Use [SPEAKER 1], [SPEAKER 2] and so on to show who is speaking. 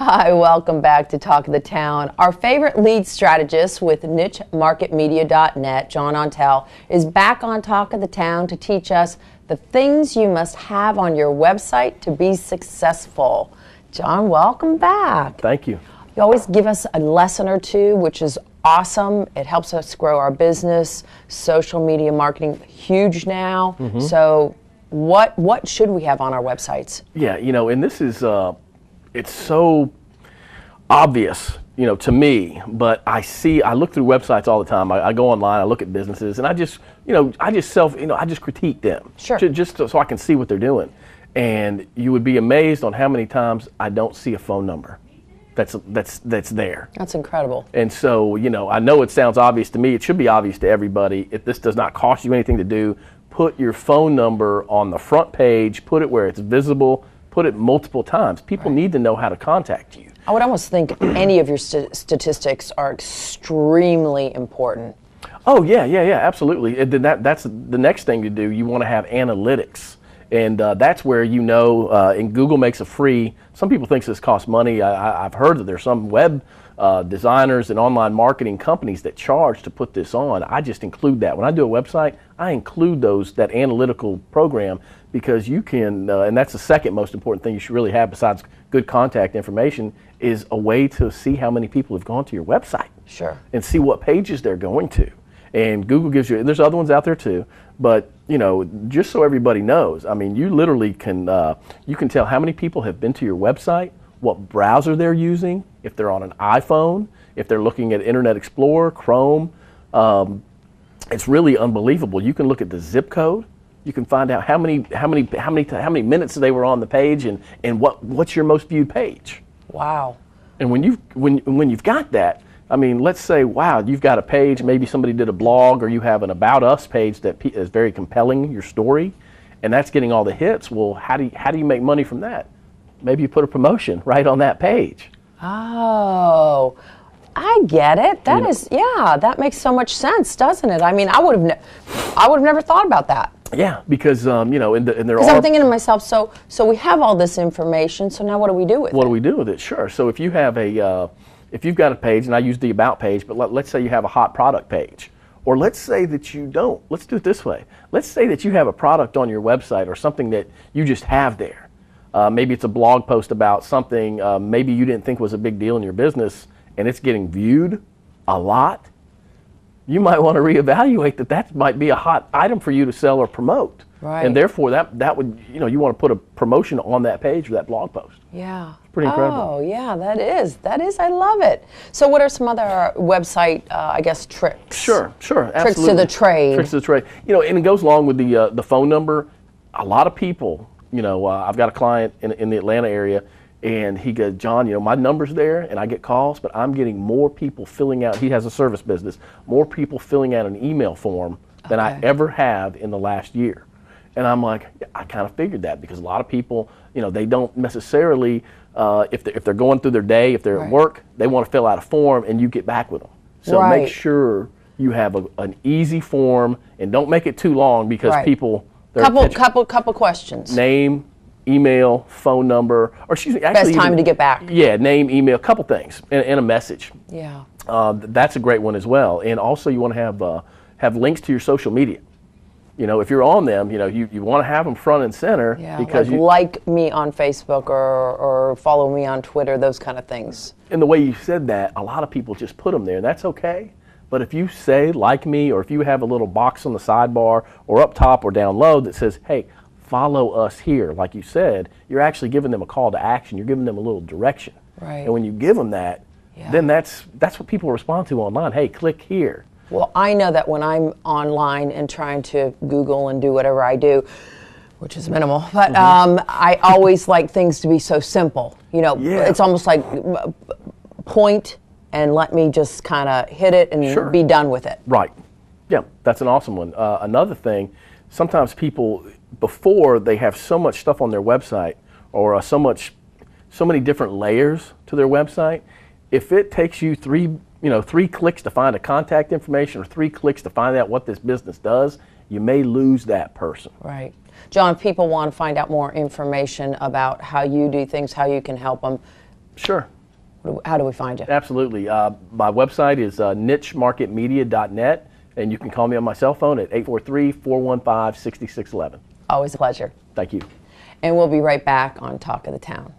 [SPEAKER 1] Hi, welcome back to Talk of the Town. Our favorite lead strategist with nichemarketmedia.net, John Ontal, is back on Talk of the Town to teach us the things you must have on your website to be successful. John, welcome back.
[SPEAKER 2] Thank you.
[SPEAKER 1] You always give us a lesson or two, which is awesome. It helps us grow our business. Social media marketing, huge now. So what should we have on our websites?
[SPEAKER 2] Yeah, and this is, it's so obvious, to me, but I look through websites all the time. I go online, I look at businesses, and I just critique them.
[SPEAKER 1] Sure.
[SPEAKER 2] Just so I can see what they're doing. And you would be amazed on how many times I don't see a phone number that's there.
[SPEAKER 1] That's incredible.
[SPEAKER 2] And so, I know it sounds obvious to me. It should be obvious to everybody. If this does not cost you anything to do, put your phone number on the front page, put it where it's visible, put it multiple times. People need to know how to contact you.
[SPEAKER 1] I would almost think any of your statistics are extremely important.
[SPEAKER 2] Oh, yeah, absolutely. And then that's the next thing to do. You want to have analytics. And that's where and Google makes a free, some people think this costs money. I've heard that there's some web designers and online marketing companies that charge to put this on. I just include that. When I do a website, I include that analytical program because you can, and that's the second most important thing you should really have besides good contact information, is a way to see how many people have gone to your website.
[SPEAKER 1] Sure. And
[SPEAKER 2] see what pages they're going to. And Google gives you, there's other ones out there too, but just so everybody knows, I mean, you literally can, you can tell how many people have been to your website, what browser they're using, if they're on an iPhone, if they're looking at Internet Explorer, Chrome. It's really unbelievable. You can look at the zip code. You can find out how many minutes they were on the page and what's your most viewed page.
[SPEAKER 1] Wow.
[SPEAKER 2] And when you've got that, I mean, let's say, wow, you've got a page, maybe somebody did a blog, or you have an About Us page that is very compelling, your story, and that's getting all the hits. Well, how do you make money from that? Maybe you put a promotion right on that page.
[SPEAKER 1] Oh, I get it. That makes so much sense, doesn't it? I mean, I would have never thought about that.
[SPEAKER 2] Yeah, because
[SPEAKER 1] Because I'm thinking to myself, so we have all this information, so now what do we do with it?
[SPEAKER 2] What do we do with it? Sure. So if you have if you've got a page, and I use the About page, but let's say you have a hot product page, or let's say that you don't. Let's do it this way. Let's say that you have a product on your website or something that you just have there. Maybe it's a blog post about something maybe you didn't think was a big deal in your business, and it's getting viewed a lot. You might want to reevaluate that might be a hot item for you to sell or promote.
[SPEAKER 1] Right.
[SPEAKER 2] And therefore that would, you want to put a promotion on that page or that blog post.
[SPEAKER 1] Yeah.
[SPEAKER 2] It's pretty incredible.
[SPEAKER 1] Oh, yeah, that is, I love it. So what are some other website, tricks?
[SPEAKER 2] Sure, absolutely.
[SPEAKER 1] Tricks to the trade.
[SPEAKER 2] Tricks to the trade. And it goes along with the phone number. A lot of people, I've got a client in the Atlanta area, and he goes, John, my number's there, and I get calls, but I'm getting more people filling out, he has a service business, more people filling out an email form than I ever have in the last year. And I'm like, I kind of figured that because a lot of people, they don't necessarily, if they're going through their day, if they're at work, they want to fill out a form and you get back with them. So make sure you have an easy form and don't make it too long because people,
[SPEAKER 1] Couple questions.
[SPEAKER 2] Name, email, phone number, or excuse me, actually
[SPEAKER 1] best time to get back.
[SPEAKER 2] Yeah, name, email, couple things, and a message.
[SPEAKER 1] Yeah.
[SPEAKER 2] That's a great one as well. And also you want to have links to your social media. If you're on them, you want to have them front and center.
[SPEAKER 1] Yeah,
[SPEAKER 2] because
[SPEAKER 1] like me on Facebook or follow me on Twitter, those kind of things.
[SPEAKER 2] And the way you said that, a lot of people just put them there, and that's okay. But if you say like me, or if you have a little box on the sidebar or up top or down low that says, hey, follow us here, like you said, you're actually giving them a call to action. You're giving them a little direction.
[SPEAKER 1] Right.
[SPEAKER 2] And when you give them that, then that's what people respond to online. Hey, click here.
[SPEAKER 1] Well, I know that when I'm online and trying to Google and do whatever I do, which is minimal, but I always like things to be so simple. It's almost like point and let me just kind of hit it and be done with it.
[SPEAKER 2] Right. Yeah, that's an awesome one. Another thing, sometimes people, before they have so much stuff on their website or so many different layers to their website, if it takes you three clicks to find a contact information or 3 clicks to find out what this business does, you may lose that person.
[SPEAKER 1] Right. John, if people want to find out more information about how you do things, how you can help them,
[SPEAKER 2] Sure.
[SPEAKER 1] How do we find you?
[SPEAKER 2] Absolutely. My website is nichemarketmedia.net, and you can call me on my cell phone at 843-415-6611.
[SPEAKER 1] Always a pleasure.
[SPEAKER 2] Thank you.
[SPEAKER 1] And we'll be right back on Talk of the Town.